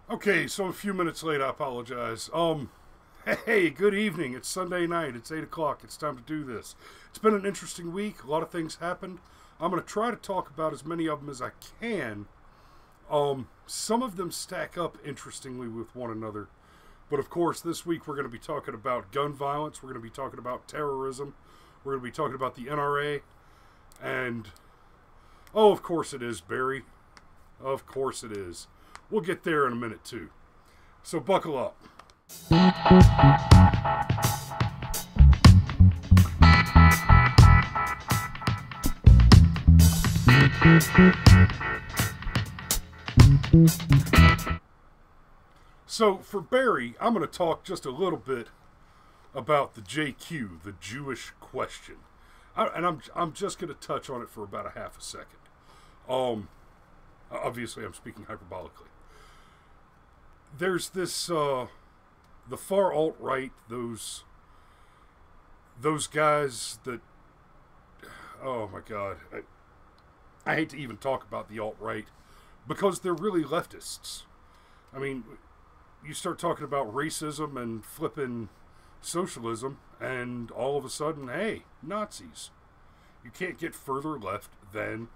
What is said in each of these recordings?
Okay, so a few minutes late, I apologize. Hey, good evening. It's Sunday night. It's 8 o'clock. It's time to do this. It's been an interesting week. A lot of things happened. I'm going to try to talk about as many of them as I can. Some of them stack up interestingly with one another. But of course, this week we're going to be talking about gun violence. We're going to be talking about terrorism. We're going to be talking about the NRA. And, oh, of course it is, Barry. Of course it is. We'll get there in a minute, too. So buckle up. So for Barry, I'm going to talk just a little bit about the JQ, the Jewish question. I'm just going to touch on it for about a half a second. Obviously, I'm speaking hyperbolically. There's this, the far alt-right, those guys that, oh my God, I hate to even talk about the alt-right because they're really leftists. I mean, you start talking about racism and flipping socialism, and all of a sudden, hey, Nazis. You can't get further left than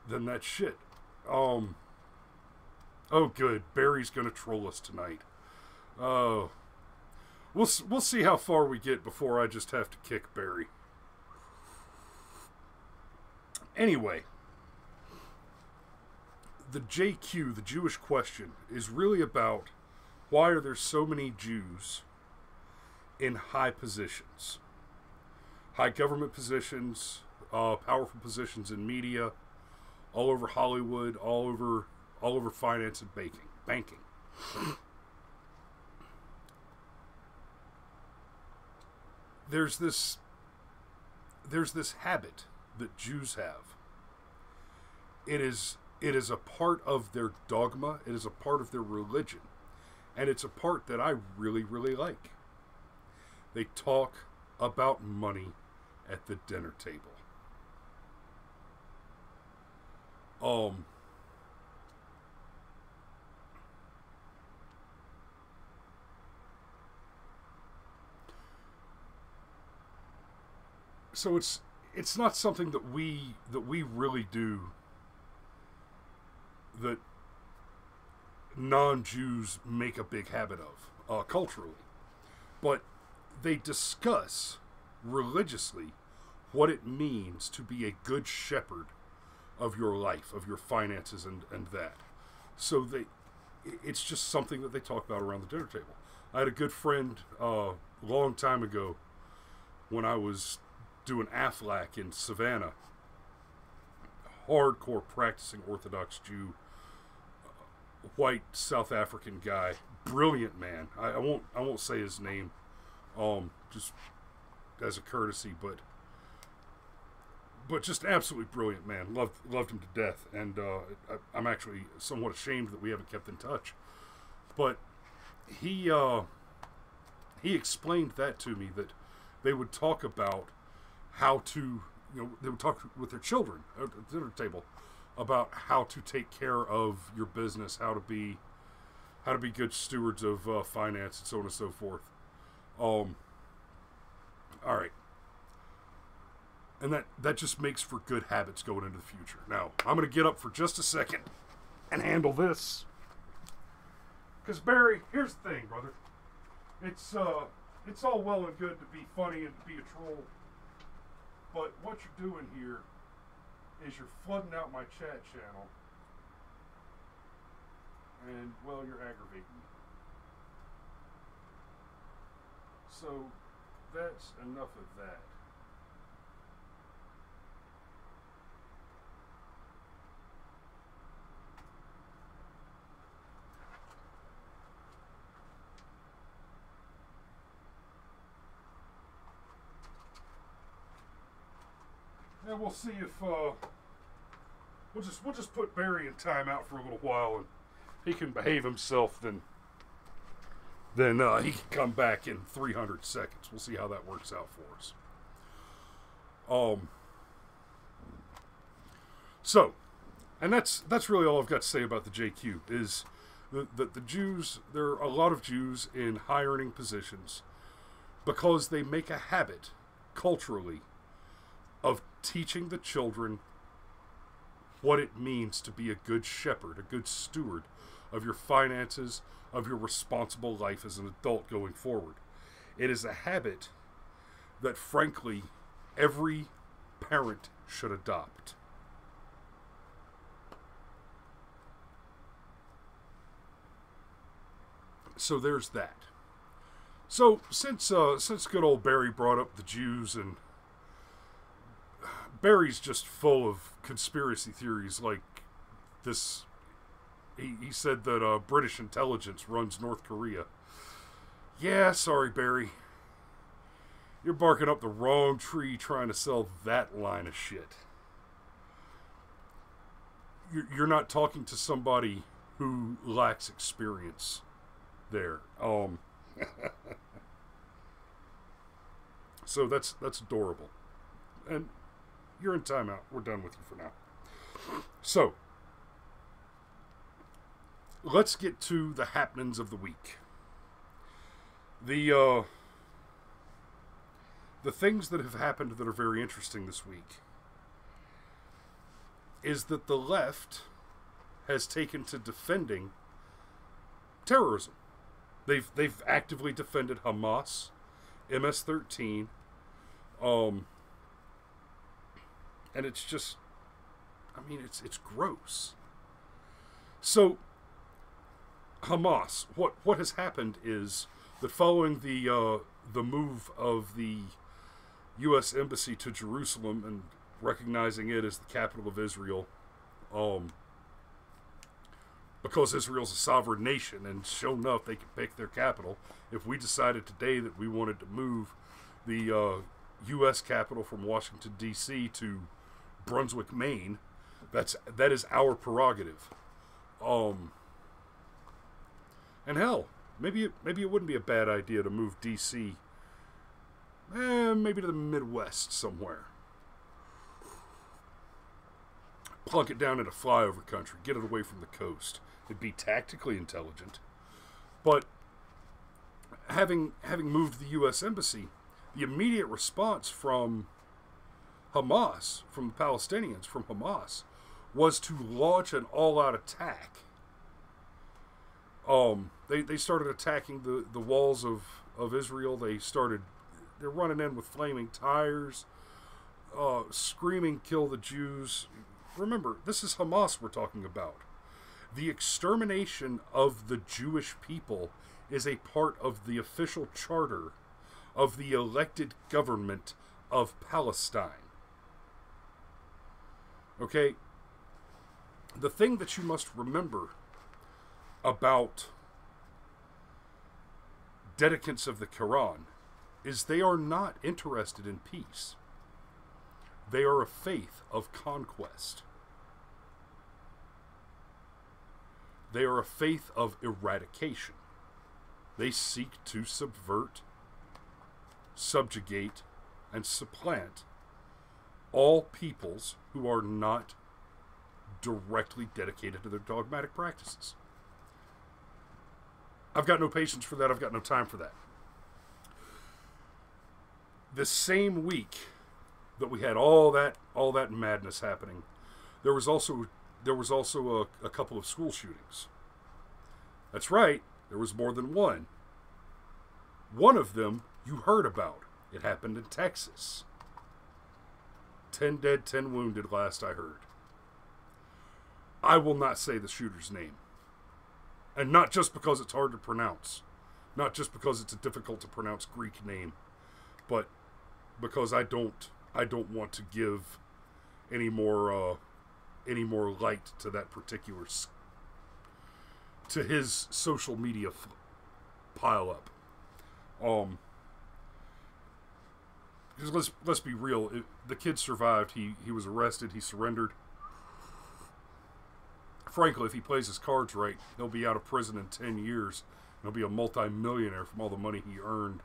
that shit. Oh, good. Barry's gonna troll us tonight. Oh, we'll see how far we get before I just have to kick Barry. Anyway, the JQ, the Jewish question, is really about why are there so many Jews in high positions, high government positions, powerful positions in media, all over Hollywood, all over finance and banking. There's this habit that Jews have. It is a part of their dogma. It is a part of their religion, and it's a part that I really, really like. They talk about money at the dinner table. So it's not something that we really do, that non-Jews make a big habit of culturally, but they discuss religiously what it means to be a good shepherd of your life, of your finances, and that. So it's just something that they talk about around the dinner table. I had a good friend a long time ago when I was doing AFLAC in Savannah. Hardcore practicing Orthodox Jew, white South African guy, brilliant man. I won't say his name, just as a courtesy, but just absolutely brilliant man. Loved him to death, and I'm actually somewhat ashamed that we haven't kept in touch. But he explained that to me, that they would talk about how to, they would talk with their children at the dinner table about how to take care of your business, how to be good stewards of finance, and so on and so forth. All right. And that just makes for good habits going into the future. Now, I'm going to get up for just a second and handle this. Because, Barry, here's the thing, brother. It's all well and good to be funny and to be a troll. But what you're doing here is you're flooding out my chat channel. And, well, you're aggravating me. So, that's enough of that. And we'll see if we'll just put Barry in timeout for a little while, and he can behave himself. Then he can come back in 300 seconds. We'll see how that works out for us. So, and that's really all I've got to say about the JQ. Is The Jews, there are a lot of Jews in high earning positions because they make a habit, culturally, of teaching the children what it means to be a good shepherd, a good steward of your finances, of your responsible life as an adult going forward. It is a habit that, frankly, every parent should adopt. So there's that. So since good old Barry brought up the Jews, and Barry's just full of conspiracy theories like this. He said that British intelligence runs North Korea. Yeah, sorry, Barry. You're barking up the wrong tree trying to sell that line of shit. You're not talking to somebody who lacks experience there. So that's adorable. And you're in timeout. We're done with you for now. So, let's get to the happenings of the week. The things that have happened that are very interesting this week is that the left has taken to defending terrorism. They've actively defended Hamas, MS13, and it's just, I mean, it's gross. So, Hamas, what has happened is that following the move of the U.S. Embassy to Jerusalem and recognizing it as the capital of Israel, because Israel's a sovereign nation, and sure enough, they can pick their capital. If we decided today that we wanted to move the U.S. capital from Washington, D.C. to Brunswick, Maine, that is our prerogative. And hell, maybe it wouldn't be a bad idea to move D.C. Maybe to the Midwest somewhere. Plunk it down into flyover country. Get it away from the coast. It'd be tactically intelligent. But having moved the U.S. Embassy, the immediate response from Hamas, from the Palestinians, from Hamas, was to launch an all-out attack. They started attacking the walls of Israel. They're running in with flaming tires, screaming, "Kill the Jews." Remember, this is Hamas we're talking about. The extermination of the Jewish people is a part of the official charter of the elected government of Palestine. Okay? The thing that you must remember about dedicants of the Quran is they are not interested in peace. They are a faith of conquest. They are a faith of eradication. They seek to subvert, subjugate, and supplant all peoples who are not directly dedicated to their dogmatic practices. I've got no patience for that. I've got no time for that. The same week that we had all that madness happening, there was also a couple of school shootings. That's right, there was more than one. One of them you heard about. It happened in Texas. 10 dead, 10 wounded, last I heard. I will not say the shooter's name. And not just because it's hard to pronounce. Not just because it's a difficult to pronounce Greek name. But because I don't want to give any more light to that particular, to his social media pile up. Because let's be real, the kid survived. He was arrested. He surrendered. Frankly, if he plays his cards right, he'll be out of prison in 10 years. He'll be a multi-millionaire from all the money he earned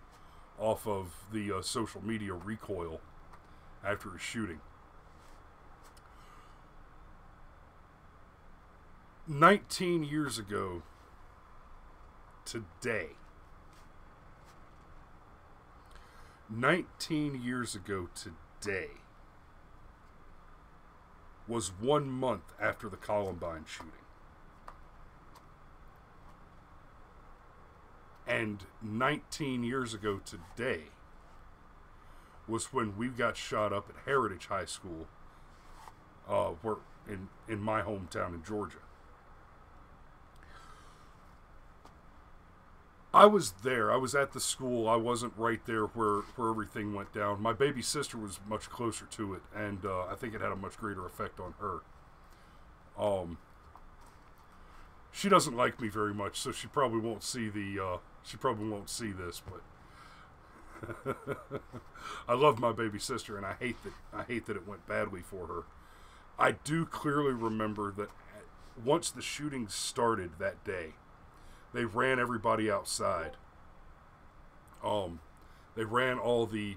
off of the social media recoil after his shooting. 19 years ago, today, 19 years ago today, was 1 month after the Columbine shooting. And 19 years ago today was when we got shot up at Heritage High School, where in my hometown in Georgia. I was there. I was at the school. I wasn't right there where everything went down. My baby sister was much closer to it, and I think it had a much greater effect on her. She doesn't like me very much, so she probably won't see this, but I love my baby sister, and I hate that it went badly for her. I do clearly remember that once the shooting started that day, they ran everybody outside. They ran all the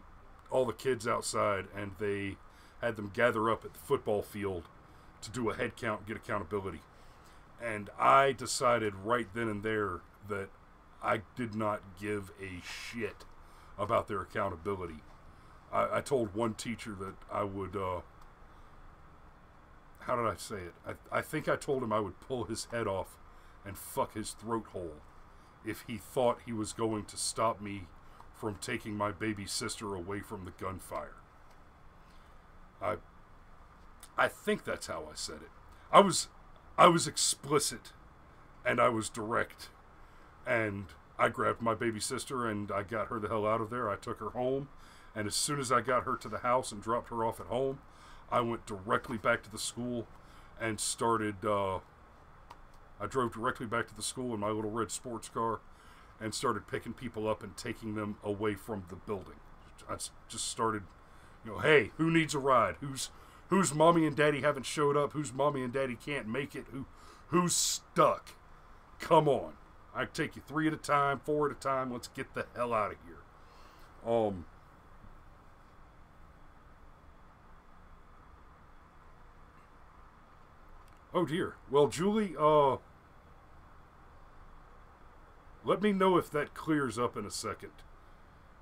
kids outside, and they had them gather up at the football field to do a head count and get accountability. And I decided right then and there that I did not give a shit about their accountability. I told one teacher that I would, how did I say it? I think I told him I would pull his head off and fuck his throat hole if he thought he was going to stop me from taking my baby sister away from the gunfire. I think that's how I said it. I was explicit, and I was direct, and I grabbed my baby sister and I got her the hell out of there. I took her home, and as soon as I got her to the house and dropped her off at home, I went directly back to the school and started, I drove directly back to the school in my little red sports car and started picking people up and taking them away from the building. I just started, hey, who needs a ride? Whose mommy and daddy haven't showed up? Whose mommy and daddy can't make it? Who's stuck? Come on. I take you 3 at a time, 4 at a time. Let's get the hell out of here. Oh dear. Well, Julie, let me know if that clears up in a second.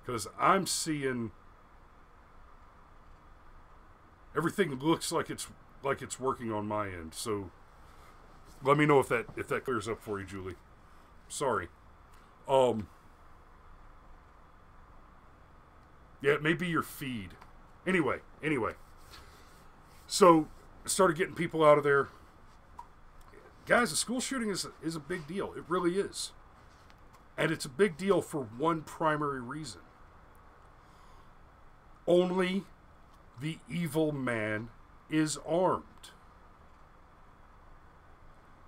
Because I'm seeing everything looks like it's working on my end. So let me know if that clears up for you, Julie. Sorry. Yeah, it may be your feed. Anyway. So started getting people out of there. Guys, a school shooting is a big deal. It really is. And it's a big deal for one primary reason. Only the evil man is armed.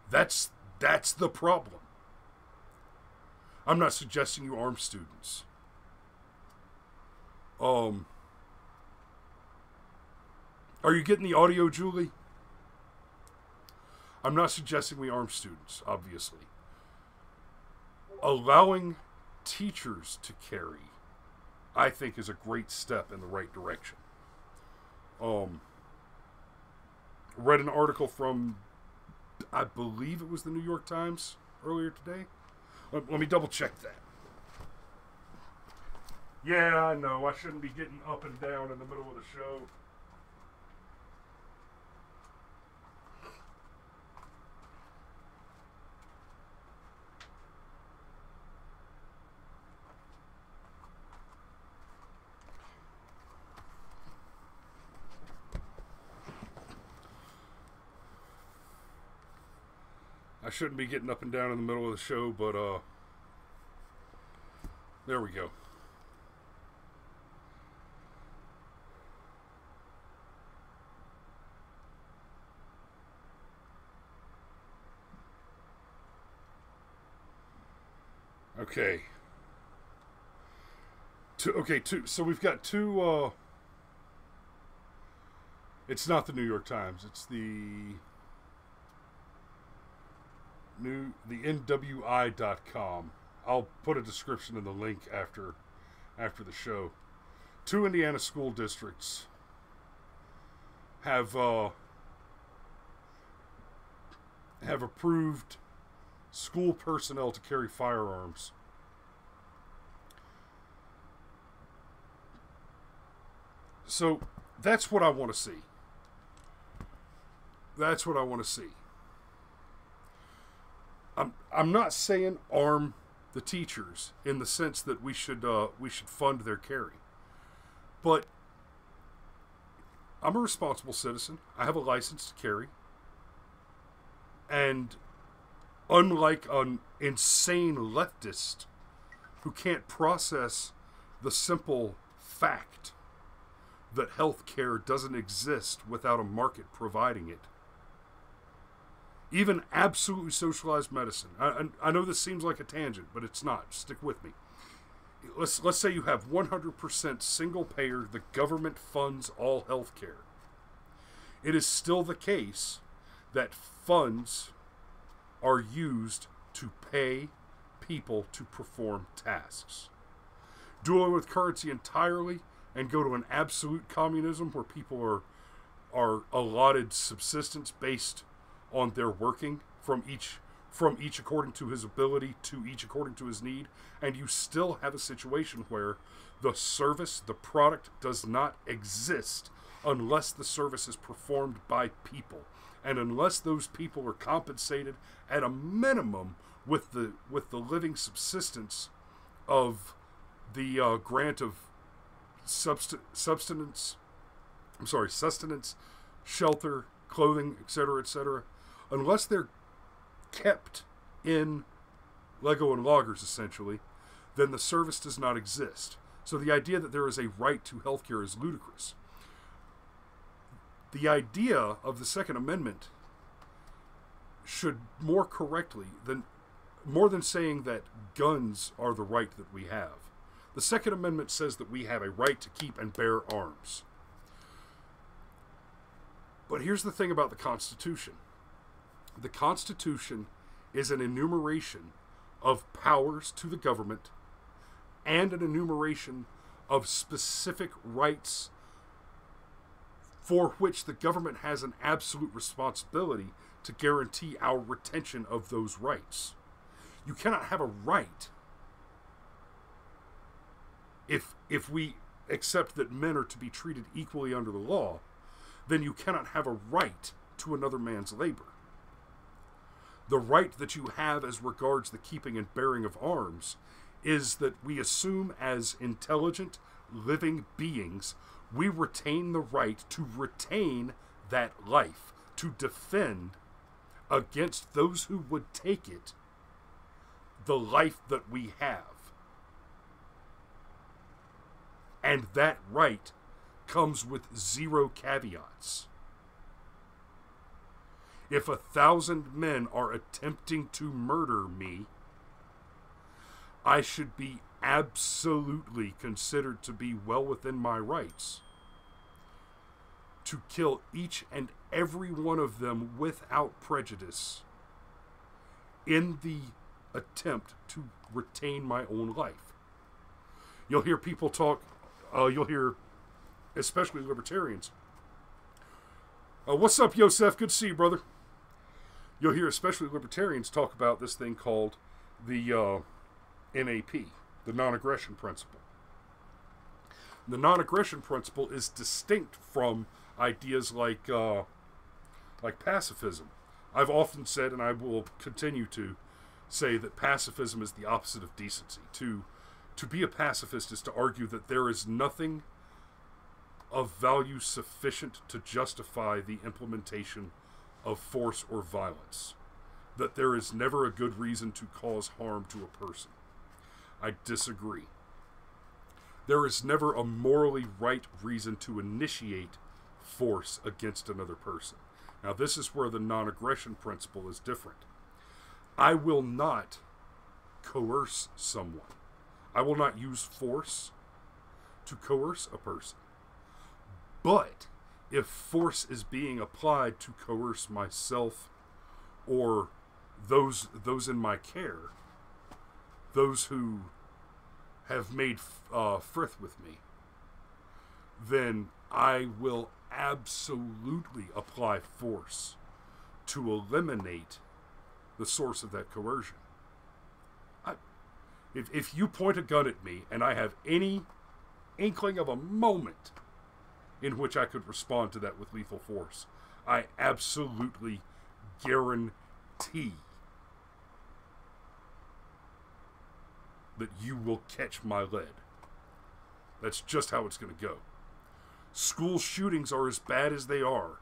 That's the problem. I'm not suggesting you arm students. Are you getting the audio, Julie? I'm not suggesting we arm students, obviously. Allowing teachers to carry, I think, is a great step in the right direction. Read an article from, I believe it was the New York Times earlier today. Let me double check that. Yeah, I know. I shouldn't be getting up and down in the middle of the show. I shouldn't be getting up and down in the middle of the show, but there we go. Okay. So we've got two, it's not the New York Times, it's the NWI.com. I'll put a description in the link after the show. 2 Indiana school districts have approved school personnel to carry firearms. So that's what I want to see. That's what I want to see. I'm not saying arm the teachers in the sense that we should fund their carry, but I'm a responsible citizen. I have a license to carry, and unlike an insane leftist who can't process the simple fact that health care doesn't exist without a market providing it. Even absolutely socialized medicine. I know this seems like a tangent, but it's not. Stick with me. Let's say you have 100% single payer, the government funds all health care. It is still the case that funds are used to pay people to perform tasks. Do away with currency entirely and go to an absolute communism where people are allotted subsistence based on their working from each according to his ability to each according to his need, and you still have a situation where the service, the product, does not exist unless the service is performed by people, and unless those people are compensated at a minimum with the living subsistence of the grant of sustenance, shelter, clothing, etc., unless they're kept in Lego and loggers, essentially, then the service does not exist. So the idea that there is a right to healthcare is ludicrous. The idea of the Second Amendment should more than saying that guns are the right that we have. The Second Amendment says that we have a right to keep and bear arms. But here's the thing about the Constitution. The Constitution is an enumeration of powers to the government and an enumeration of specific rights for which the government has an absolute responsibility to guarantee our retention of those rights. You cannot have a right if we accept that men are to be treated equally under the law, then you cannot have a right to another man's labor. The right that you have as regards the keeping and bearing of arms is that we assume as intelligent, living beings, we retain the right to retain that life, to defend against those who would take it, the life that we have. And that right comes with zero caveats. If 1,000 men are attempting to murder me, I should be absolutely considered to be well within my rights to kill each and every one of them without prejudice in the attempt to retain my own life. You'll hear people talk, you'll hear, especially libertarians, what's up, Yosef? Good to see you, brother. You'll hear especially libertarians talk about this thing called the NAP, the non-aggression principle. The non-aggression principle is distinct from ideas like pacifism. I've often said, and I will continue to say, that pacifism is the opposite of decency. To be a pacifist is to argue that there is nothing of value sufficient to justify the implementation of force or violence. That there is never a good reason to cause harm to a person. I disagree. There is never a morally right reason to initiate force against another person. Now, this is where the non-aggression principle is different. I will not coerce someone. I will not use force to coerce a person. But if force is being applied to coerce myself or those in my care, those who have made frith with me, then I will absolutely apply force to eliminate the source of that coercion. If you point a gun at me and I have any inkling of a moment in which I could respond to that with lethal force, I absolutely guarantee that you will catch my lead. That's just how it's going to go. School shootings are as bad as they are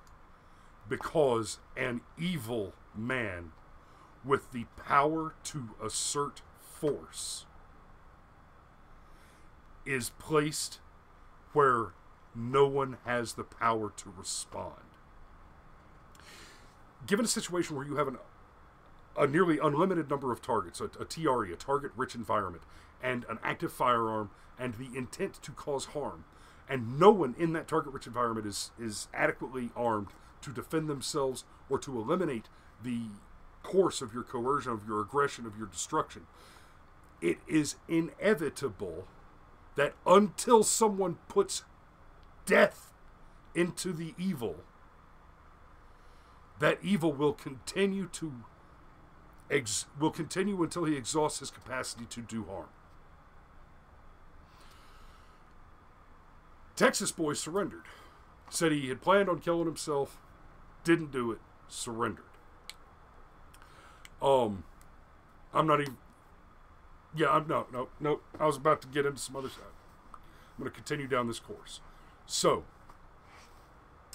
because an evil man with the power to assert force is placed where no one has the power to respond. Given a situation where you have a nearly unlimited number of targets, a TRE, a target-rich environment, and an active firearm, and the intent to cause harm, and no one in that target-rich environment is adequately armed to defend themselves or to eliminate the course of your coercion, of your aggression, of your destruction, it is inevitable that until someone puts death into the evil, that evil will continue until he exhausts his capacity to do harm. Texas boy surrendered. Said he had planned on killing himself, didn't do it, surrendered. I'm not even... Yeah, no. I was about to get into some other stuff. I'm going to continue down this course. So,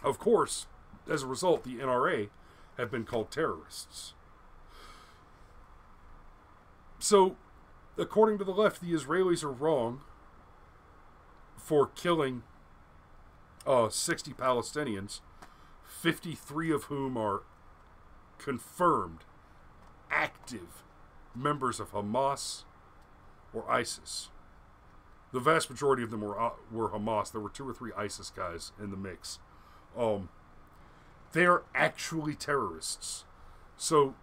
of course, as a result, the NRA have been called terrorists. So, according to the left, the Israelis are wrong for killing 60 Palestinians, 53 of whom are confirmed active members of Hamas or ISIS. The vast majority of them were Hamas. There were 2 or 3 ISIS guys in the mix. They are actually terrorists. So,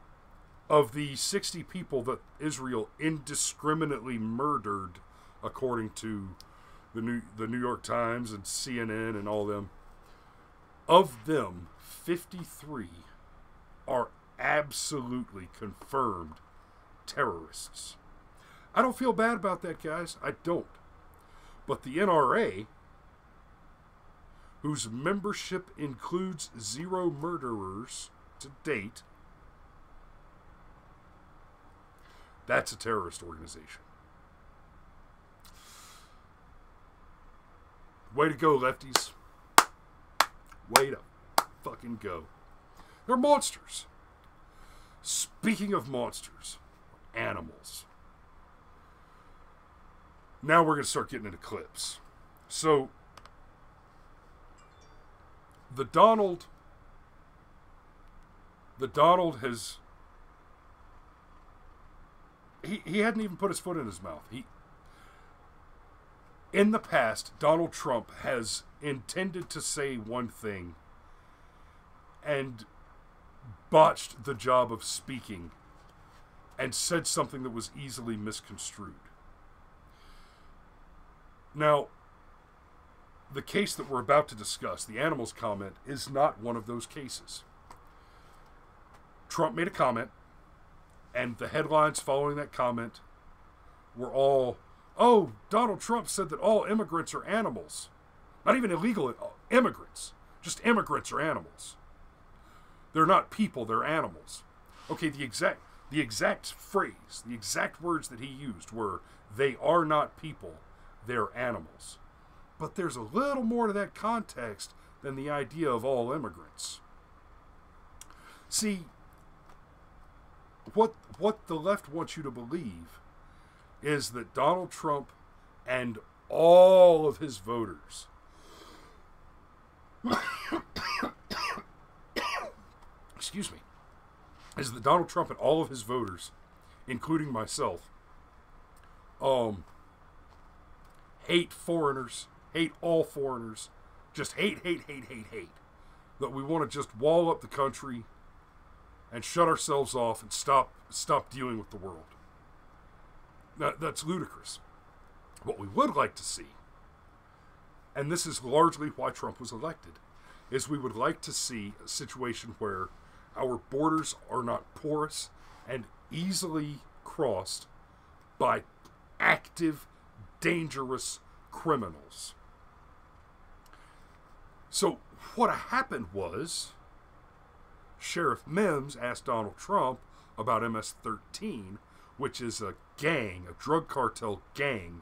of the 60 people that Israel indiscriminately murdered, according to the New York Times and CNN and all them, of them, 53 are absolutely confirmed terrorists. I don't feel bad about that, guys. I don't. But the NRA, whose membership includes 0 murderers to date, that's a terrorist organization. Way to go, lefties. Way to fucking go. They're monsters. Speaking of monsters, animals. Now we're going to start getting into clips. So, the Donald has... He hadn't even put his foot in his mouth. In the past, Donald Trump has intended to say one thing and botched the job of speaking and said something that was easily misconstrued. Now, the case that we're about to discuss, the animals comment, is not one of those cases. Trump made a comment, and the headlines following that comment were all, oh, Donald Trump said that all immigrants are animals. Not even illegal immigrants. Just immigrants are animals. They're not people, they're animals. Okay, the exact phrase, the exact words that he used were, they are not people, they're animals. But there's a little more to that context than the idea of all immigrants. See, what the left wants you to believe is that Donald Trump and all of his voters excuse me, is that Donald Trump and all of his voters, including myself, hate foreigners, hate all foreigners, just hate. That we want to just wall up the country and shut ourselves off and stop dealing with the world. That's ludicrous. What we would like to see, and this is largely why Trump was elected, is we would like to see a situation where our borders are not porous and easily crossed by active, dangerous criminals. So what happened was, Sheriff Mims asked Donald Trump about MS13, which is a gang, a drug cartel gang,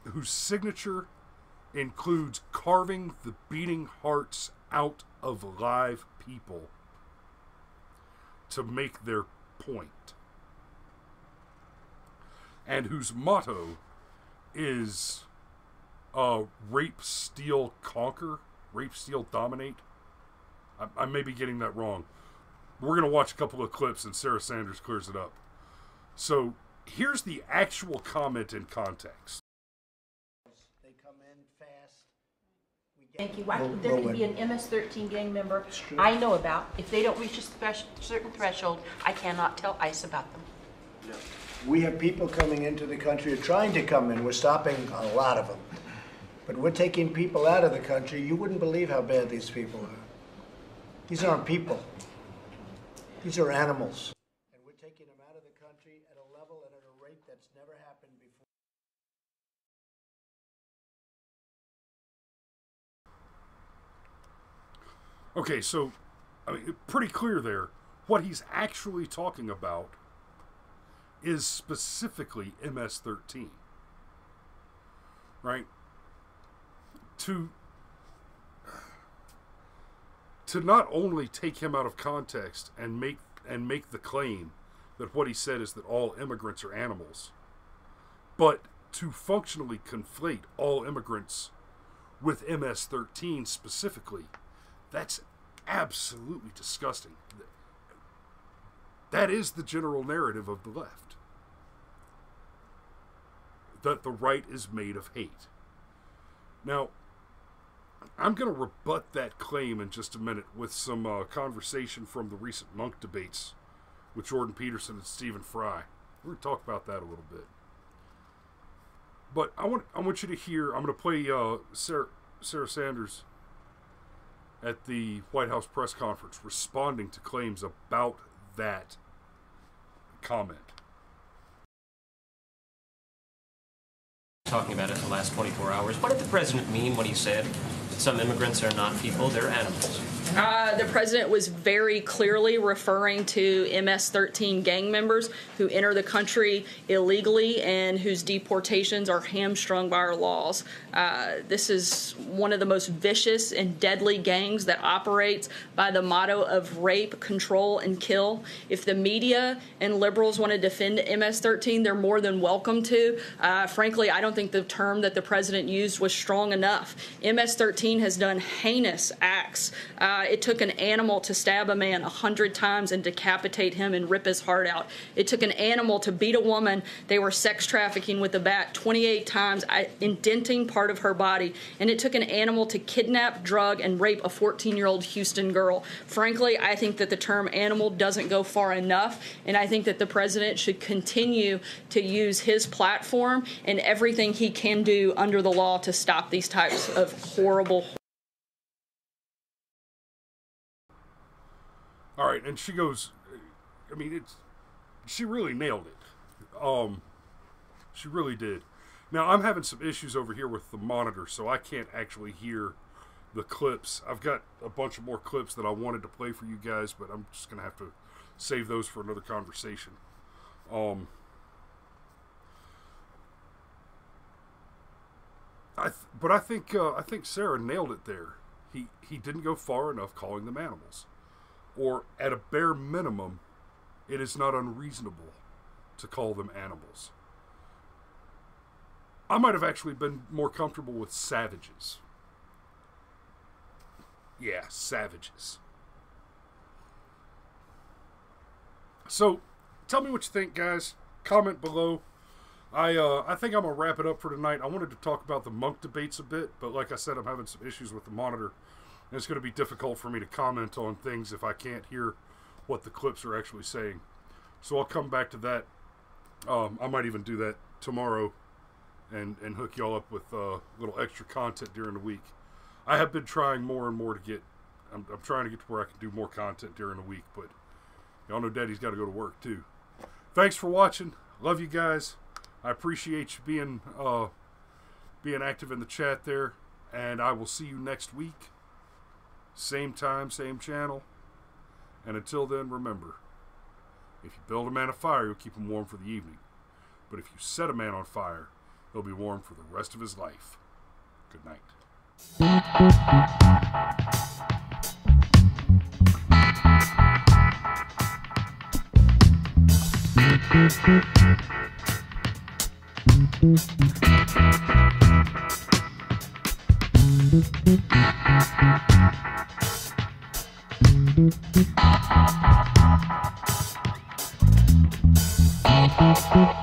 whose signature includes carving the beating hearts out of live people to make their point, and whose motto is rape, steal, conquer, rape, steal, dominate. I may be getting that wrong. We're going to watch a couple of clips and Sarah Sanders clears it up. So here's the actual comment in context. They come in fast. Thank you. There could be an MS13 gang member I know about. If they don't reach a certain threshold, I cannot tell ICE about them. No. We have people coming into the country or trying to come in. We're stopping a lot of them. But we're taking people out of the country. You wouldn't believe how bad these people are. These aren't people. These are animals. And we're taking them out of the country at a level and at a rate that's never happened before. Okay, so, I mean, pretty clear there. What he's actually talking about is specifically MS13. Right? To not only take him out of context and make the claim that what he said is that all immigrants are animals, but to functionally conflate all immigrants with MS13 specifically, that's absolutely disgusting. That is the general narrative of the left. That the right is made of hate. Now, I'm going to rebut that claim in just a minute with some conversation from the recent Munk debates with Jordan Peterson and Stephen Fry. We're going to talk about that a little bit. But I want you to hear, I'm going to play Sarah Sanders at the White House press conference responding to claims about that comment. Talking about it in the last 24 hours. What did the president mean when he said that some immigrants are not people, they're animals? The president was very clearly referring to MS-13 gang members who enter the country illegally and whose deportations are hamstrung by our laws. This is one of the most vicious and deadly gangs that operates by the motto of rape, control, and kill. If the media and liberals want to defend MS-13, they're more than welcome to. Frankly, I don't think the term that the president used was strong enough. MS-13 has done heinous acts. It took an animal to stab a man 100 times and decapitate him and rip his heart out. It took an animal to beat a woman they were sex trafficking with a bat 28 times, indenting part of her body. And it took an animal to kidnap, drug, and rape a 14-year-old Houston girl. Frankly, I think that the term animal doesn't go far enough, and I think that the president should continue to use his platform and everything he can do under the law to stop these types of horrible. All right, and she goes, I mean, she really nailed it. She really did. Now, I'm having some issues over here with the monitor, so I can't actually hear the clips. I've got a bunch of more clips that I wanted to play for you guys, but I'm just going to have to save those for another conversation. But I think Sarah nailed it there. He didn't go far enough calling them animals. Or, at a bare minimum, it is not unreasonable to call them animals. I might have actually been more comfortable with savages. Yeah, savages. So, tell me what you think, guys. Comment below. I think I'm going to wrap it up for tonight. I wanted to talk about the Munk debates a bit, but like I said, I'm having some issues with the monitor. And it's going to be difficult for me to comment on things if I can't hear what the clips are actually saying. So I'll come back to that. I might even do that tomorrow and hook y'all up with little extra content during the week. I have been trying more and more to get I'm trying to get to where I can do more content during the week, but y'all know Daddy's got to go to work too. Thanks for watching. Love you guys. I appreciate you being active in the chat there, and I will see you next week. Same time, same channel. And until then, remember, if you build a man a fire, you'll keep him warm for the evening. But if you set a man on fire, he'll be warm for the rest of his life. Good night. Thank you.